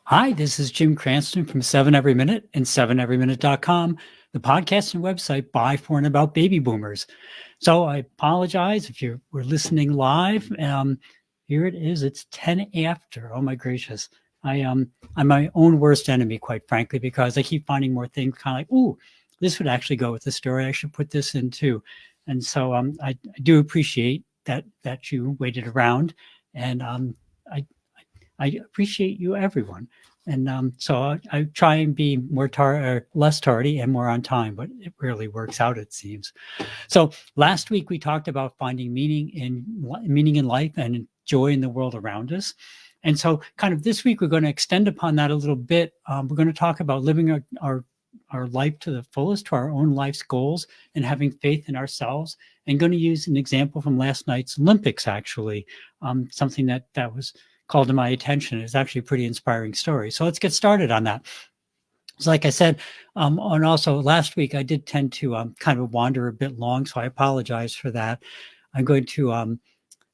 Hi, this is Jim Cranston from 7 Every Minute and 7everyminute.com, the podcast and website by, for, and about baby boomers. So I apologize if you were listening live. Here it is. It's 10 after. Oh my gracious. I'm my own worst enemy, quite frankly, because I keep finding more things kind of like, ooh, this would actually go with the story. I should put this in too. And so I do appreciate that you waited around, and I I appreciate you, everyone. And so I try and be less tardy and more on time, but it rarely works out, it seems. So last week we talked about finding meaning in life and joy in the world around us. And so kind of this week we're going to extend upon that a little bit. We're going to talk about living our life to the fullest, to our own life's goals, and having faith in ourselves. And going to use an example from last night's Olympics, actually, something that was called to my attention. It's actually a pretty inspiring story. So let's get started on that. So like I said, and also last week, I did tend to kind of wander a bit long, so I apologize for that. I'm going to,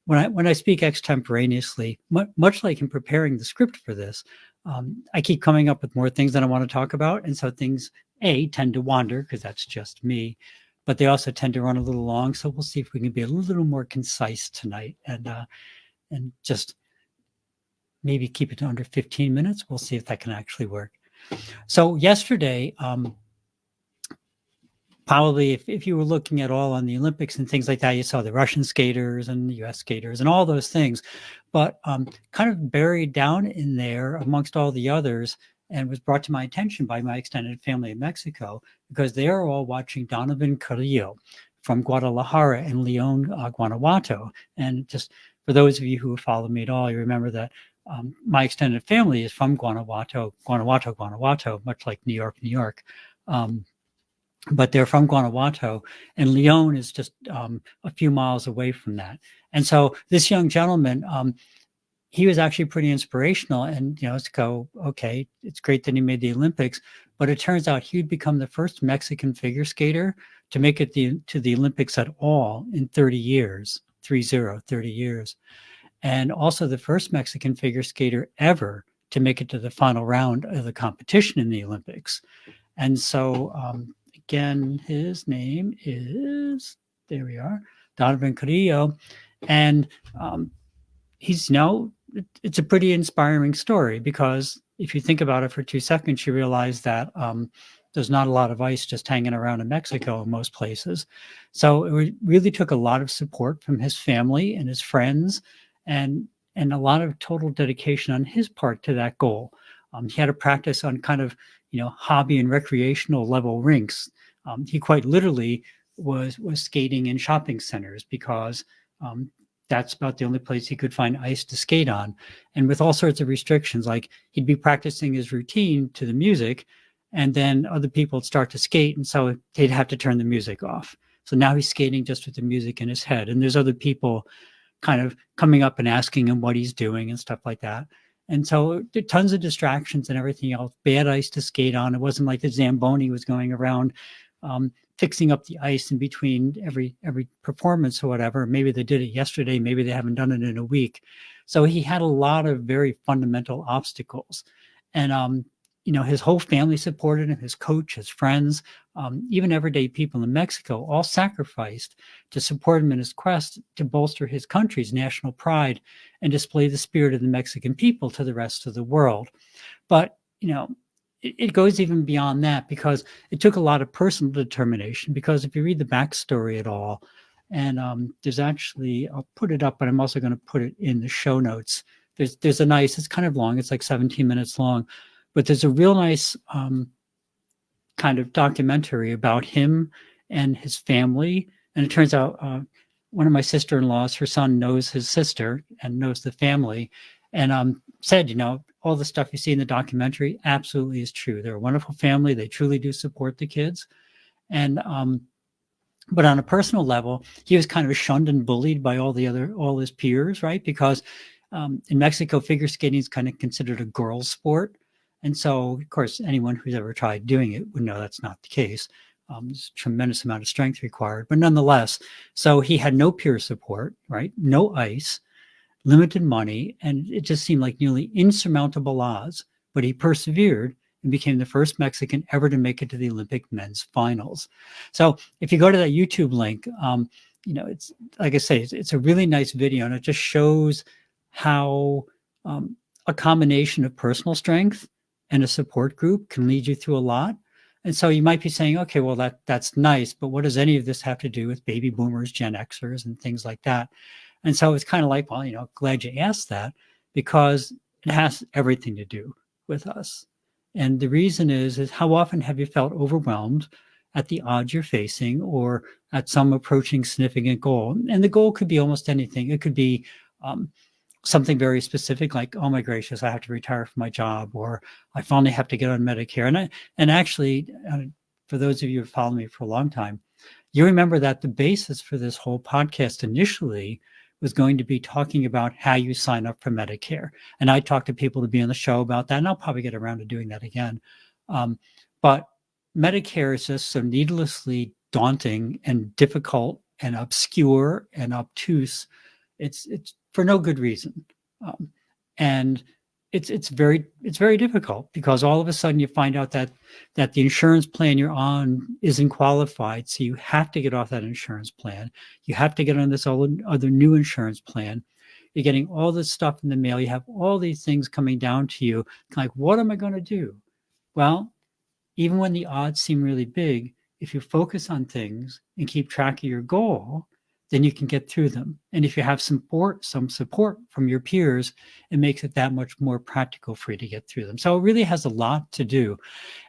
when I speak extemporaneously, much like in preparing the script for this, I keep coming up with more things that I want to talk about. And so things, tend to wander because that's just me, but they also tend to run a little long. So we'll see if we can be a little more concise tonight and just maybe keep it to under 15 minutes. We'll see if that can actually work. So yesterday, probably if you were looking at all on the Olympics and things like that, you saw the Russian skaters and the US skaters and all those things, but kind of buried down in there amongst all the others, and was brought to my attention by my extended family in Mexico, because they are all watching Donovan Carrillo from Guadalajara and Leon, Guanajuato. And just for those of you who follow me at all, you remember that my extended family is from Guanajuato, much like New York, New York. But they're from Guanajuato, and Leon is just a few miles away from that. And so this young gentleman, he was actually pretty inspirational. And, to go, okay, it's great that he made the Olympics, but it turns out he'd become the first Mexican figure skater to make it to the Olympics at all in 30 years, 30 years. And also the first Mexican figure skater ever to make it to the final round of the competition in the Olympics. And so, again, his name is, there we are, Donovan Carrillo. And he's it's a pretty inspiring story, because if you think about it for 2 seconds, you realize that there's not a lot of ice just hanging around in Mexico in most places. So it really took a lot of support from his family and his friends, and a lot of total dedication on his part to that goal. He had to practice on kind of, hobby and recreational level rinks. He quite literally was skating in shopping centers, because that's about the only place he could find ice to skate on. And with all sorts of restrictions, like he'd be practicing his routine to the music, and then other people would start to skate, and so they'd have to turn the music off. So now he's skating just with the music in his head, and there's other people kind of coming up and asking him what he's doing and stuff like that. And so tons of distractions and everything else, bad ice to skate on. It wasn't like the Zamboni was going around fixing up the ice in between every performance or whatever. Maybe they did it yesterday, maybe they haven't done it in a week. So he had a lot of very fundamental obstacles. And his whole family supported him, his coach, his friends, even everyday people in Mexico all sacrificed to support him in his quest to bolster his country's national pride and display the spirit of the Mexican people to the rest of the world. But, it goes even beyond that, because it took a lot of personal determination. Because if you read the backstory at all, and there's actually, I'll put it up, but I'm also going to put it in the show notes. There's a nice, it's kind of long, it's like 17 minutes long, but there's a real nice kind of documentary about him and his family. And it turns out one of my sister-in-laws, her son knows his sister and knows the family, and said, all the stuff you see in the documentary absolutely is true. They're a wonderful family. They truly do support the kids. And but on a personal level, he was kind of shunned and bullied by all his peers, right? Because in Mexico, figure skating is kind of considered a girl's sport. And so, of course, anyone who's ever tried doing it would know that's not the case. There's a tremendous amount of strength required, but nonetheless, so he had no peer support, right? No ice, limited money, and it just seemed like nearly insurmountable odds but he persevered and became the first Mexican ever to make it to the Olympic men's finals. So if you go to that YouTube link, it's like I say, it's a really nice video, and it just shows how a combination of personal strength and a support group can lead you through a lot. And so you might be saying, okay, well, that's nice, but what does any of this have to do with baby boomers, Gen Xers, and things like that? And so it's kind of like, well, glad you asked that, because it has everything to do with us. And the reason is how often have you felt overwhelmed at the odds you're facing or at some approaching significant goal? And the goal could be almost anything. It could be something very specific, like, oh my gracious, I have to retire from my job, or I finally have to get on Medicare. And actually, for those of you who followed me for a long time, you remember that the basis for this whole podcast initially was going to be talking about how you sign up for Medicare. And I talked to people to be on the show about that, and I'll probably get around to doing that again. But Medicare is just so needlessly daunting and difficult and obscure and obtuse. It's for no good reason, and it's very difficult, because all of a sudden you find out that the insurance plan you're on isn't qualified, so you have to get off that insurance plan. You have to get on this other new insurance plan. You're getting all this stuff in the mail. You have all these things coming down to you. Like, what am I going to do? Well, even when the odds seem really big, if you focus on things and keep track of your goal, then you can get through them. And if you have some support from your peers, it makes it that much more practical for you to get through them. So it really has a lot to do.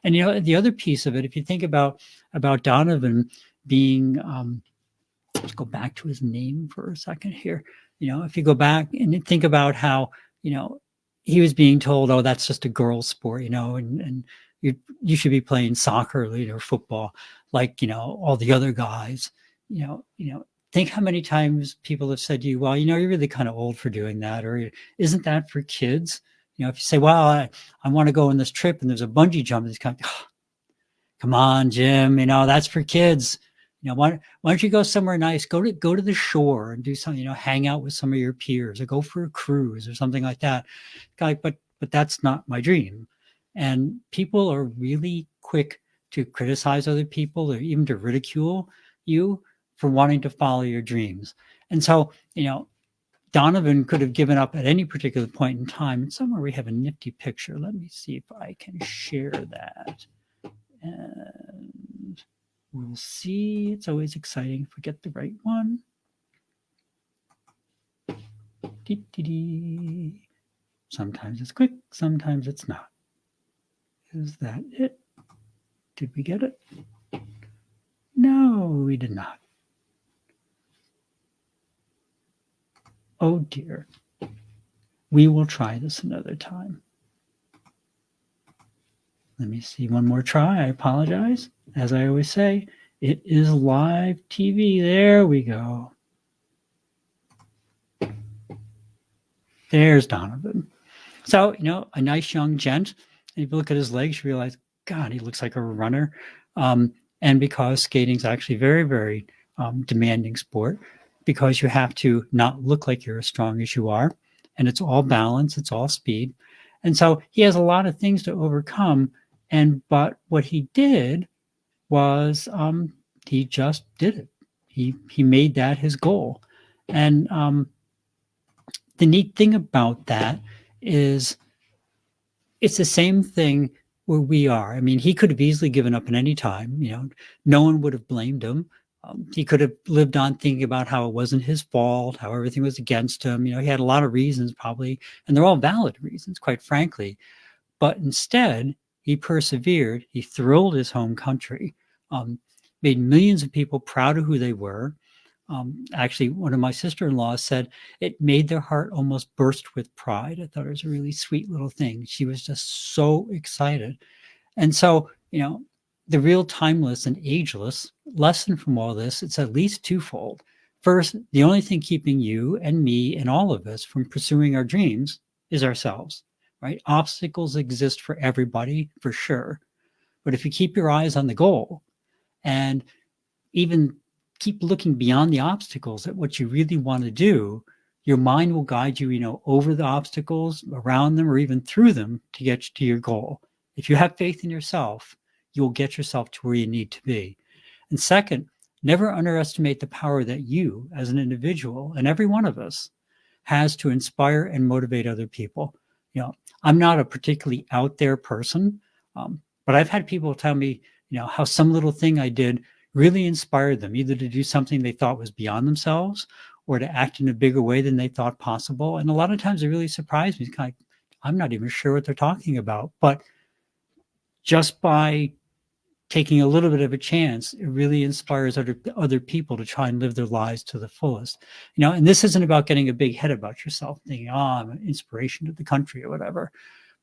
And the other piece of it, if you think about Donovan being, let's go back to his name for a second here. If you go back and think about how, he was being told, oh, that's just a girl's sport, and you should be playing soccer or football like, all the other guys, think how many times people have said to you, well, you're really kind of old for doing that, or isn't that for kids? If you say, well, I want to go on this trip and there's a bungee jump, it's kind of, oh, come on, Jim, that's for kids. Why don't you go somewhere nice? Go to the shore and do something, hang out with some of your peers, or go for a cruise or something like that. But that's not my dream. And people are really quick to criticize other people, or even to ridicule you for wanting to follow your dreams. And so, Donovan could have given up at any particular point in time. And somewhere we have a nifty picture. Let me see if I can share that. And we'll see. It's always exciting if we get the right one. Sometimes it's quick, sometimes it's not. Is that it? Did we get it? No, we did not. Oh dear. We will try this another time. Let me see one more try. I apologize. As I always say, it is live TV. There we go. There's Donovan. So, a nice young gent. And if you look at his legs, you realize, God, he looks like a runner. And because skating is actually very, very demanding sport, because you have to not look like you're as strong as you are. And it's all balance, it's all speed. And so he has a lot of things to overcome. But what he did was he just did it. He made that his goal. And the neat thing about that is it's the same thing where we are. I mean, he could have easily given up at any time. No one would have blamed him. He could have lived on thinking about how it wasn't his fault, how everything was against him. He had a lot of reasons probably, and they're all valid reasons, quite frankly. But instead, he persevered. He thrilled his home country, made millions of people proud of who they were. Actually, one of my sister-in-laws said it made their heart almost burst with pride. I thought it was a really sweet little thing. She was just so excited. And so, the real timeless and ageless lesson from all this, it's at least twofold. First, the only thing keeping you and me and all of us from pursuing our dreams is ourselves, right? Obstacles exist for everybody, for sure. But if you keep your eyes on the goal and even keep looking beyond the obstacles at what you really want to do, Your mind will guide you, over the obstacles, around them, or even through them to get to your goal. If you have faith in yourself, you'll get yourself to where you need to be. And second, never underestimate the power that you, as an individual, and every one of us, has to inspire and motivate other people. I'm not a particularly out there person, but I've had people tell me, how some little thing I did really inspired them, either to do something they thought was beyond themselves or to act in a bigger way than they thought possible. And a lot of times it really surprised me. It's kind of like, I'm not even sure what they're talking about. But just by taking a little bit of a chance, it really inspires other people to try and live their lives to the fullest. And this isn't about getting a big head about yourself, thinking, oh, I'm an inspiration to the country or whatever.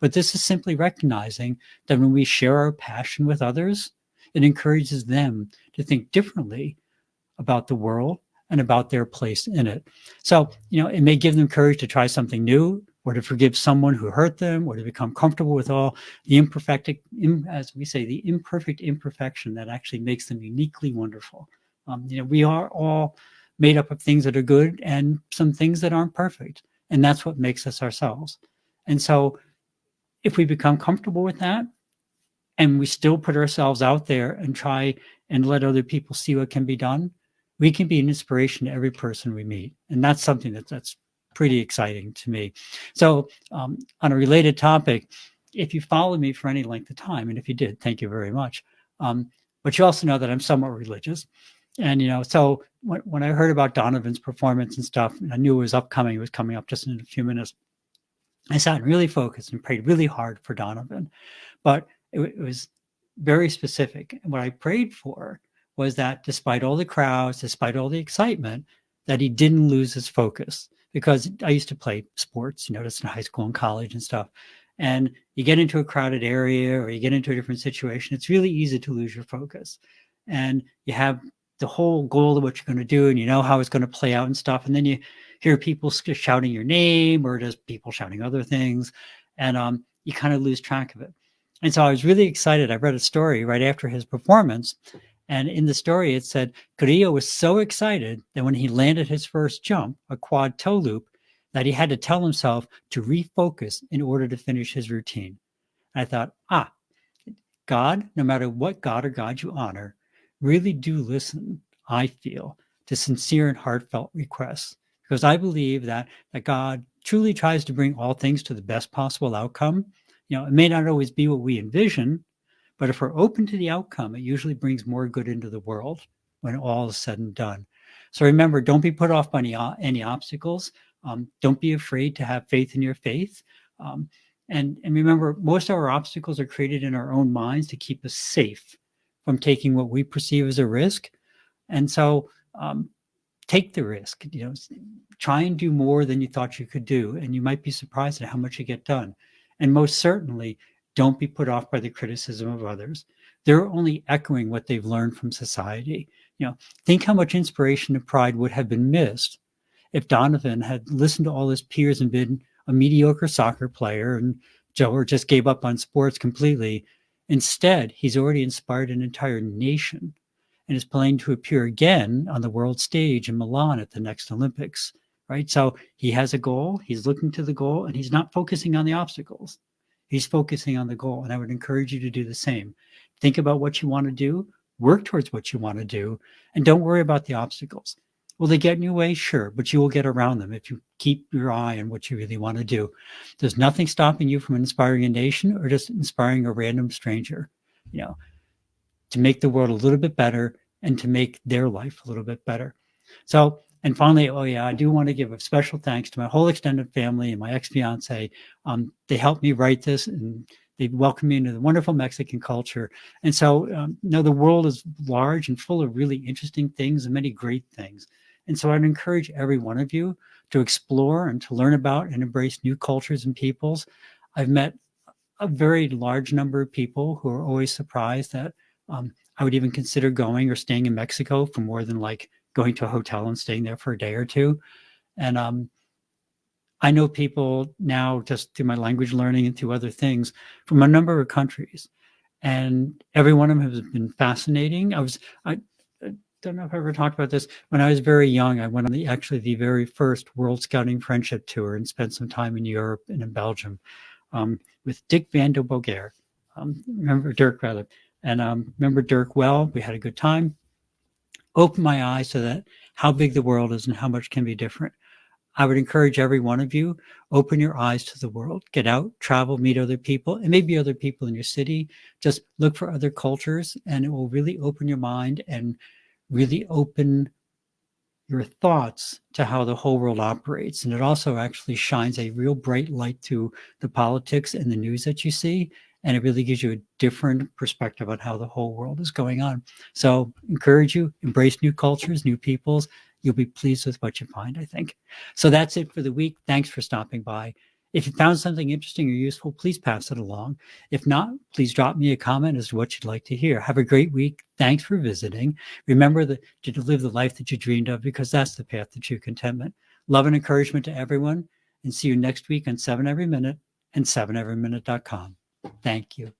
But this is simply recognizing that when we share our passion with others, it encourages them to think differently about the world and about their place in it. So, it may give them courage to try something new or to forgive someone who hurt them or to become comfortable with all the as we say, the imperfect imperfection that actually makes them uniquely wonderful. We are all made up of things that are good and some things that aren't perfect. And that's what makes us ourselves. And so if we become comfortable with that and we still put ourselves out there and try and let other people see what can be done, we can be an inspiration to every person we meet. And that's something that's pretty exciting to me. So on a related topic, if you follow me for any length of time, and if you did, thank you very much. But you also know that I'm somewhat religious. And, so when I heard about Donovan's performance and stuff, and I knew it was coming up just in a few minutes, I sat and really focused and prayed really hard for Donovan. But it was very specific. And what I prayed for was that despite all the crowds, despite all the excitement, that he didn't lose his focus. Because I used to play sports, just in high school and college and stuff. And you get into a crowded area or you get into a different situation, it's really easy to lose your focus. And you have the whole goal of what you're going to do and you know how it's going to play out and stuff. And then you hear people shouting your name or just people shouting other things. And you kind of lose track of it. And so I was really excited. I read a story right after his performance. And in the story, it said Carrillo was so excited that when he landed his first jump, a quad toe loop, that he had to tell himself to refocus in order to finish his routine. And I thought, God, no matter what God or God you honor, really do listen, I feel, to sincere and heartfelt requests. Because I believe that God truly tries to bring all things to the best possible outcome. It may not always be what we envision, but if we're open to the outcome, it usually brings more good into the world when all is said and done. So remember, don't be put off by any obstacles. Don't be afraid to have faith in your faith. And remember, most of our obstacles are created in our own minds to keep us safe from taking what we perceive as a risk. And so take the risk, try and do more than you thought you could do. And you might be surprised at how much you get done. And most certainly, don't be put off by the criticism of others. They're only echoing what they've learned from society. Think how much inspiration and pride would have been missed if Donovan had listened to all his peers and been a mediocre soccer player and or just gave up on sports completely. Instead, he's already inspired an entire nation and is planning to appear again on the world stage in Milan at the next Olympics, right? So he has a goal, he's looking to the goal, and he's not focusing on the obstacles. He's focusing on the goal. And I would encourage you to do the same. Think about what you want to do, work towards what you want to do, and don't worry about the obstacles. Will they get in your way? Sure, but you will get around them if you keep your eye on what you really want to do. There's nothing stopping you from inspiring a nation or just inspiring a random stranger, to make the world a little bit better and to make their life a little bit better. So, and finally, I do want to give a special thanks to my whole extended family and my ex-fiance. They helped me write this and they welcomed me into the wonderful Mexican culture. And so, the world is large and full of really interesting things and many great things. And so I'd encourage every one of you to explore and to learn about and embrace new cultures and peoples. I've met a very large number of people who are always surprised that I would even consider going or staying in Mexico for more than like going to a hotel and staying there for a day or two. And I know people now just through my language learning and through other things from a number of countries. And every one of them has been fascinating. don't know if I ever talked about this. When I was very young, I went on the very first World Scouting Friendship Tour and spent some time in Europe and in Belgium with Dick Van de Bogaert. Remember Dirk rather, and remember Dirk well. We had a good time. Opened my eyes to that how big the world is and how much can be different. I would encourage every one of you, open your eyes to the world, get out, travel, meet other people, and maybe other people in your city. Just look for other cultures, and it will really open your mind and really open your thoughts to how the whole world operates. And it also actually shines a real bright light to the politics and the news that you see. And it really gives you a different perspective on how the whole world is going on. So encourage you, embrace new cultures, new peoples. You'll be pleased with what you find, I think. So that's it for the week. Thanks for stopping by. If you found something interesting or useful, please pass it along. If not, please drop me a comment as to what you'd like to hear. Have a great week. Thanks for visiting. Remember to live the life that you dreamed of, because that's the path to true contentment. Love and encouragement to everyone, and see you next week on 7 Every Minute and 7everyminute.com. Thank you.